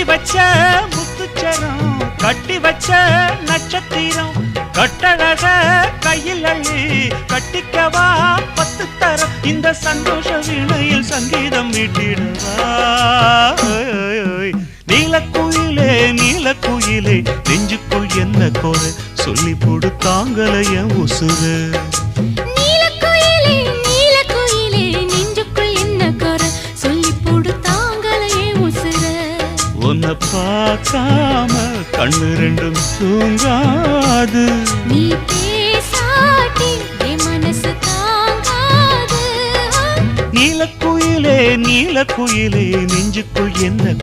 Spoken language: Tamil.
கட்டி வச்ச முத்துச்சரம் கட்டி வச்ச நட்சத்திரம் கட்டழக கையில் அள்ளி கட்டிக்கவா 10 தரம் இந்த சந்தோஷ வீணையில் சங்கீதம் மீட்டிடவா நீலக்குயிலே நீலக்குயிலே நெஞ்சுக்குள் என்ன குறை சொல்லி போடு தாங்கலைய உசுறு நீலக்குயிலே நீலக்குயிலே நெஞ்சுக்குள் என்ன குறை சொல்லி போடு தாங்கலைய உசுறு உன்னை பார்க்காம கண்ணு ரெண்டும் தூங்காது நீ பேசாட்டி என் மனசு தாங்காது நீலக்குயிலே நீலக்குயிலே நெஞ்சுக்குள் என்ன